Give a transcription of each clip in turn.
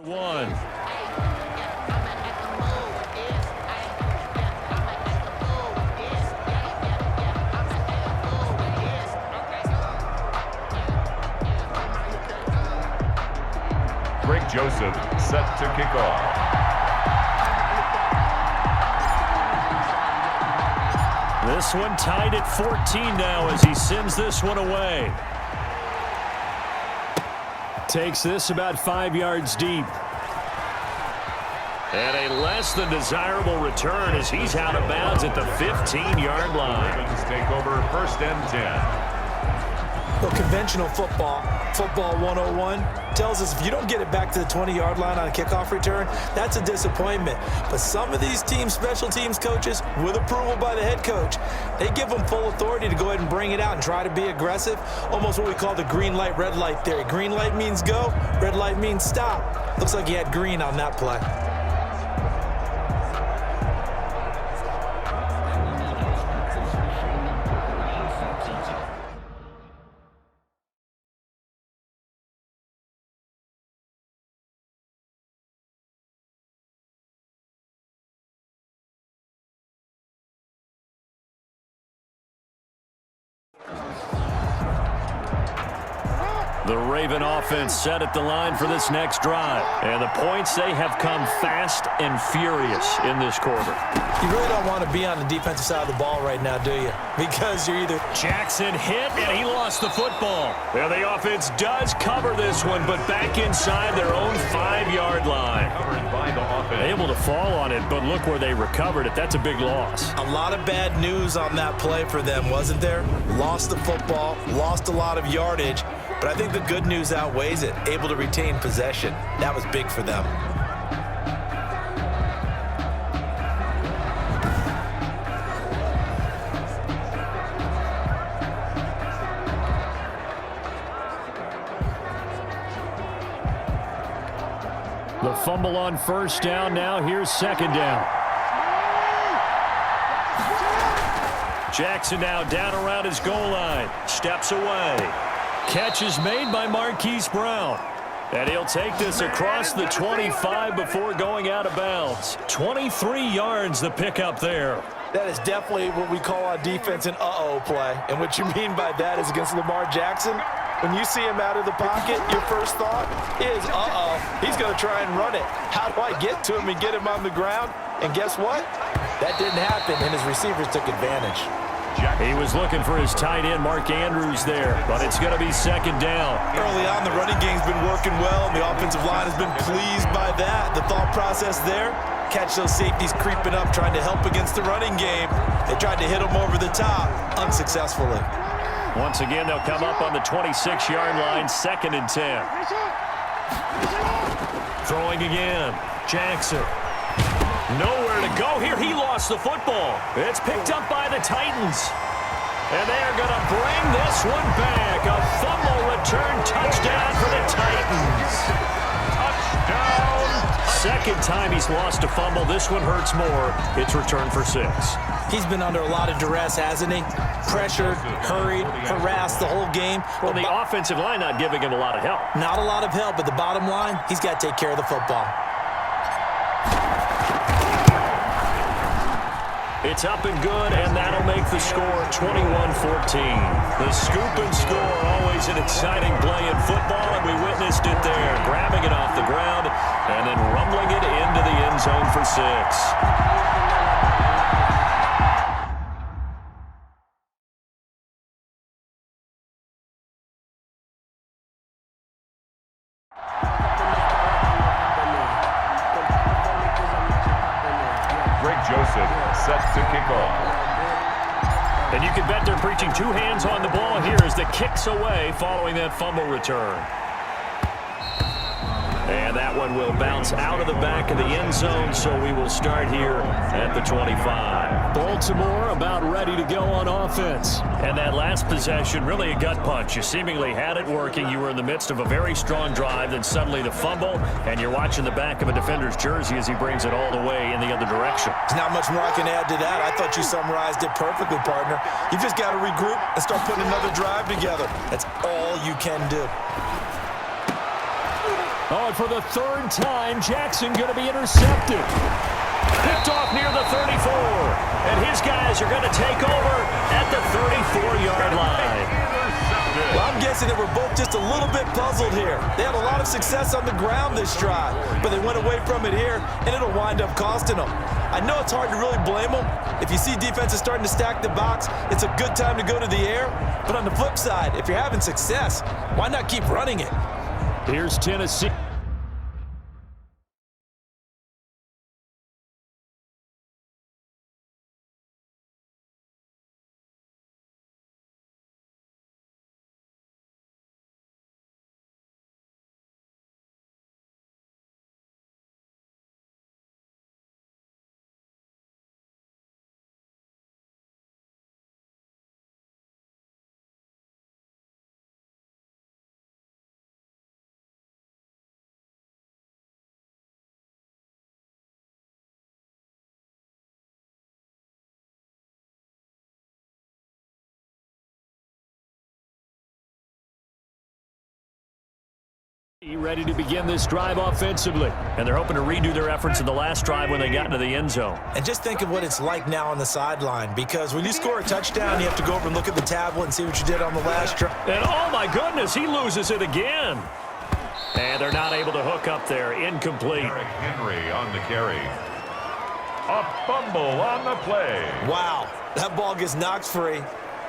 One. Greg Joseph set to kick off. This one tied at 14 now as he sends this one away. Takes this about 5 yards deep. And a less than desirable return as he's out of bounds at the 15-yard line. Ravens take over 1st and 10. Well, conventional football 101, tells us if you don't get it back to the 20-yard line on a kickoff return, that's a disappointment. But some of these teams, special teams coaches, with approval by the head coach, they give them full authority to go ahead and bring it out and try to be aggressive, almost what we call the green light, red light theory. Green light means go, red light means stop. Looks like he had green on that play. The Raven offense set at the line for this next drive. And the points, they have come fast and furious in this quarter. You really don't want to be on the defensive side of the ball right now, do you? Because you're either... Jackson hit, and he lost the football. Well, the offense does cover this one, but back inside their own 5-yard line. Covered by the offense. Able to fall on it, but look where they recovered it. That's a big loss. A lot of bad news on that play for them, wasn't there? Lost the football, lost a lot of yardage, but I think the good news outweighs it. Able to retain possession. That was big for them. The fumble on 1st down. Now here's 2nd down. Jackson now down around his goal line. Steps away. Catch is made by Marquise Brown. And he'll take this across the 25 before going out of bounds. 23 yards the pickup there. That is definitely what we call on defense an uh-oh play. And what you mean by that is against Lamar Jackson, when you see him out of the pocket, your first thought is, uh-oh, he's going to try and run it. How do I get to him and get him on the ground? And guess what? That didn't happen, and his receivers took advantage. He was looking for his tight end, Mark Andrews, there, but it's going to be 2nd down. Early on, the running game's been working well, and the offensive line has been pleased by that. The thought process there, catch those safeties creeping up, trying to help against the running game. They tried to hit them over the top, unsuccessfully. Once again, they'll come up on the 26-yard line, 2nd and 10. Throwing again, Jackson. Nowhere to go here. He lost the football. It's picked up by the Titans. And they're going to bring this one back. A fumble return touchdown for the Titans. Touchdown. 2nd time he's lost a fumble. This one hurts more. It's returned for 6. He's been under a lot of duress, hasn't he? Pressured, hurried, harassed the whole game. Well, the offensive line not giving him a lot of help. Not a lot of help, but the bottom line, he's got to take care of the football. It's up and good, and that'll make the score 21-14. The scoop and score, always an exciting play in football, and we witnessed it there, grabbing it off the ground and then rumbling it into the end zone for 6. Joseph set to kick off. And you can bet they're preaching 2 hands on the ball here as the kick's away following that fumble return. And that one will bounce out of the back of the end zone, so we will start here at the 25. Baltimore about ready to go on offense. And that last possession, really a gut punch. You seemingly had it working. You were in the midst of a very strong drive, then suddenly the fumble, and you're watching the back of a defender's jersey as he brings it all the way in the other direction. There's not much more I can add to that. I thought you summarized it perfectly, partner. You've just got to regroup and start putting another drive together. That's all you can do. Oh, and for the third time, Jackson going to be intercepted. Picked off near the 34. And his guys are going to take over at the 34-yard line. Well, I'm guessing that we're both just a little bit puzzled here. They had a lot of success on the ground this drive, but they went away from it here, and it'll wind up costing them. I know it's hard to really blame them. If you see defenses starting to stack the box, it's a good time to go to the air. But on the flip side, if you're having success, why not keep running it? Here's Tennessee. Ready to begin this drive offensively. And they're hoping to redo their efforts in the last drive when they got into the end zone. And just think of what it's like now on the sideline, because when you score a touchdown, you have to go over and look at the tablet and see what you did on the last drive. And oh my goodness, he loses it again. And they're not able to hook up there. Incomplete. Derrick Henry on the carry. A fumble on the play. Wow, that ball gets knocked free,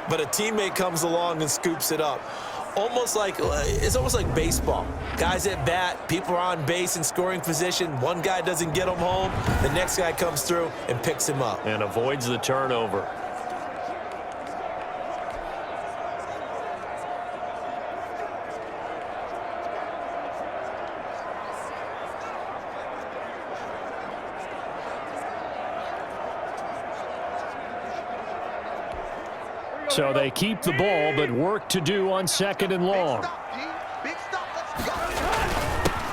but a teammate comes along and scoops it up. It's almost like baseball. Guys at bat, people are on base in scoring position. One guy doesn't get him home. The next guy comes through and picks him up. And avoids the turnover. So they keep the ball, but work to do on second and long.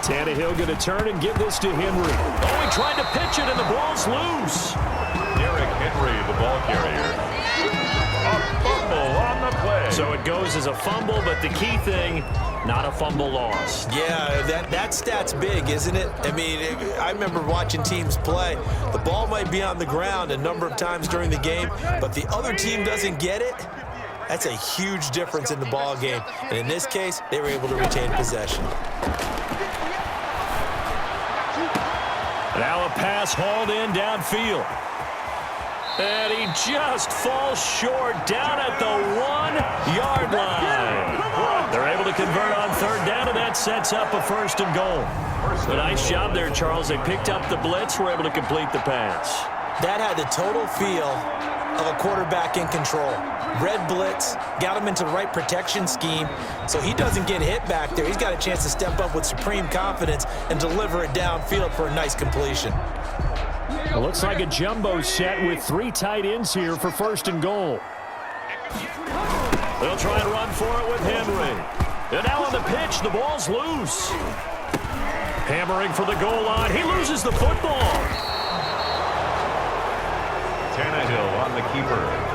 Tannehill going to turn and give this to Henry. Oh, he tried to pitch it, and the ball's loose. Derrick Henry, the ball carrier. A fumble on the play. So it goes as a fumble, but the key thing, not a fumble lost. Yeah, that stat's big, isn't it? I mean, I remember watching teams play. The ball might be on the ground a number of times during the game, but the other team doesn't get it. That's a huge difference in the ball game. And in this case, they were able to retain possession. Now a pass hauled in downfield. And he just falls short down at the 1-yard line. They're able to convert on third down, and that sets up a first and goal. A nice job there, Charles. They picked up the blitz, were able to complete the pass. That had the total feel of a quarterback in control. Red blitz, got him into the right protection scheme, so he doesn't get hit back there. He's got a chance to step up with supreme confidence and deliver it downfield for a nice completion. It looks like a jumbo set with 3 tight ends here for first and goal. They'll try and run for it with Henry. And now on the pitch, the ball's loose. Hammering for the goal line. He loses the football. Tannehill on the keeper.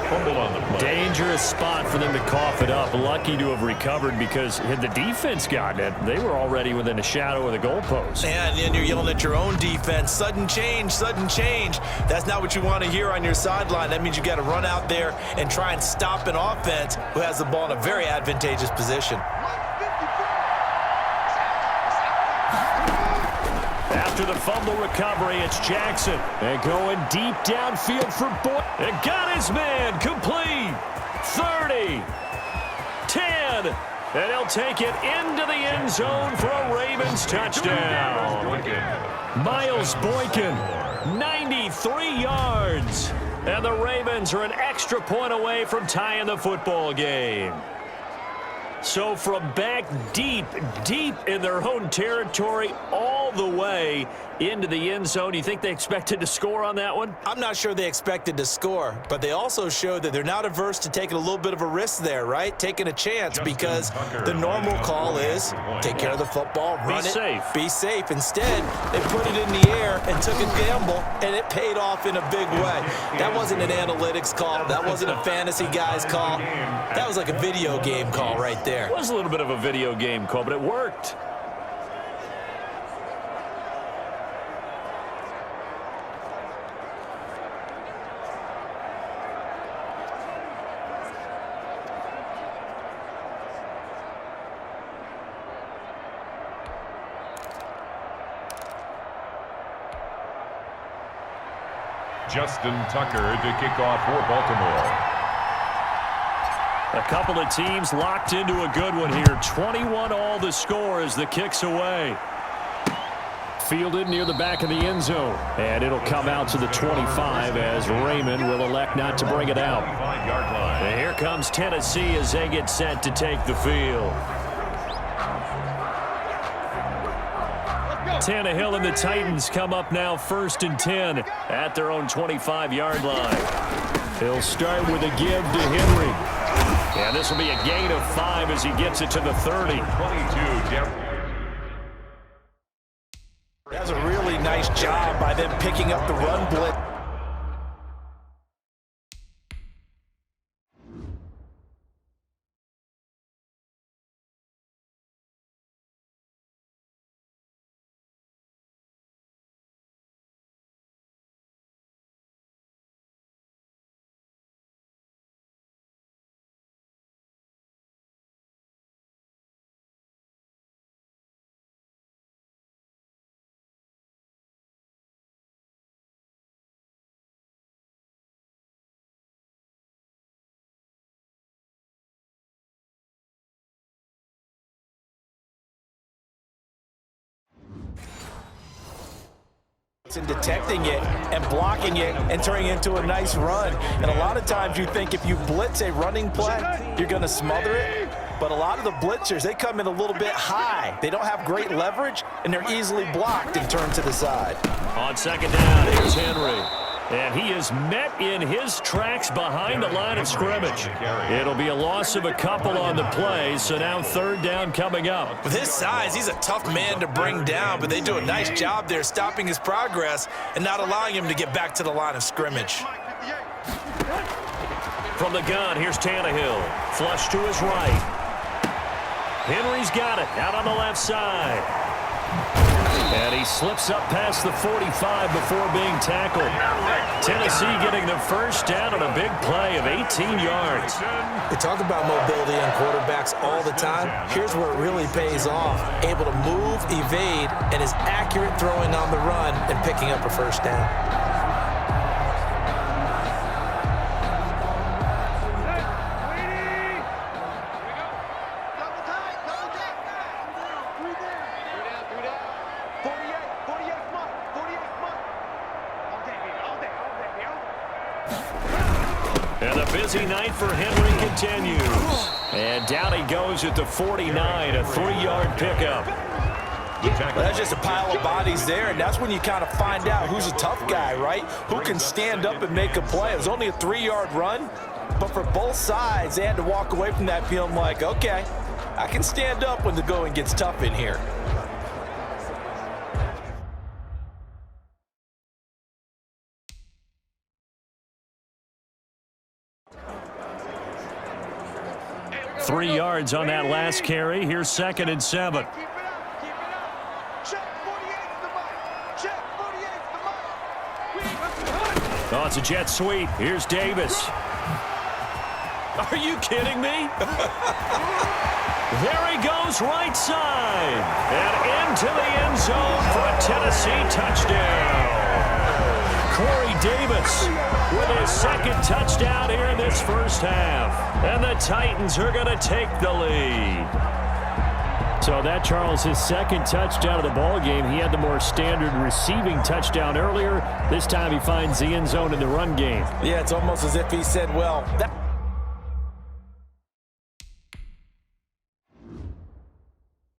Fumble on the play. Dangerous spot for them to cough it up. Lucky to have recovered, because had the defense gotten it, they were already within a shadow of the goalpost. And you're yelling at your own defense. Sudden change, sudden change. That's not what you want to hear on your sideline. That means you got to run out there and try and stop an offense who has the ball in a very advantageous position. After the fumble recovery, it's Jackson. And going deep downfield for Boyd. And got his man complete. 30, 10, and he'll take it into the end zone for a Ravens touchdown. Miles Boykin, 93 yards. And the Ravens are an extra point away from tying the football game. So from back deep in their own territory, all the way into the end zone, you think they expected to score on that one? I'm not sure they expected to score, but they also showed that they're not averse to taking a little bit of a risk there, right? Taking a chance, because the normal call is take care of the football, run it, be safe. Instead, they put it in the air and took a gamble, and it paid off in a big way. That wasn't an analytics call. That wasn't a fantasy guy's call. That was like a video game call right there. It was a little bit of a video game call, but it worked. Justin Tucker to kick off for Baltimore. A couple of teams locked into a good one here. 21 all the score as the kick's away. Fielded near the back of the end zone. And it'll come out to the 25 as Raymond will elect not to bring it out. And here comes Tennessee as they get set to take the field. Tannehill and the Titans come up now 1st and 10 at their own 25-yard line. He'll start with a give to Henry. And this will be a gain of 5 as he gets it to the 30. 22, That's a really nice job by them picking up the run blitz. And detecting it and blocking it and turning it into a nice run. And a lot of times you think if you blitz a running play, you're going to smother it. But a lot of the blitzers, they come in a little bit high. They don't have great leverage, and they're easily blocked and turned to the side. On 2nd down, here's Henry. And he is met in his tracks behind the line of scrimmage. It'll be a loss of a couple on the play, so now 3rd down coming up. With his size, he's a tough man to bring down, but they do a nice job there stopping his progress and not allowing him to get back to the line of scrimmage. From the gun, here's Tannehill. Flush to his right. Henry's got it out on the left side. And he slips up past the 45 before being tackled. Tennessee getting the 1st down on a big play of 18 yards. They talk about mobility on quarterbacks all the time. Here's where it really pays off. Able to move, evade, and is accurate throwing on the run and picking up a 1st down. And the busy night for Henry continues. And down he goes at the 49, a 3-yard pickup. Well, that's just a pile of bodies there, and that's when you kind of find out who's a tough guy, right? Who can stand up and make a play. It was only a 3-yard run, but for both sides, they had to walk away from that feeling like, okay, I can stand up when the going gets tough in here. Three yards on that last carry. Here's 2nd and 7. Oh, it's a jet sweep. Here's Davis. Are you kidding me? There he goes, right side. And into the end zone for a Tennessee touchdown. Corey Davis with his 2nd touchdown here in this 1st half. And the Titans are going to take the lead. So that, Charles, his 2nd touchdown of the ball game. He had the more standard receiving touchdown earlier. This time he finds the end zone in the run game. Yeah, it's almost as if he said, well, that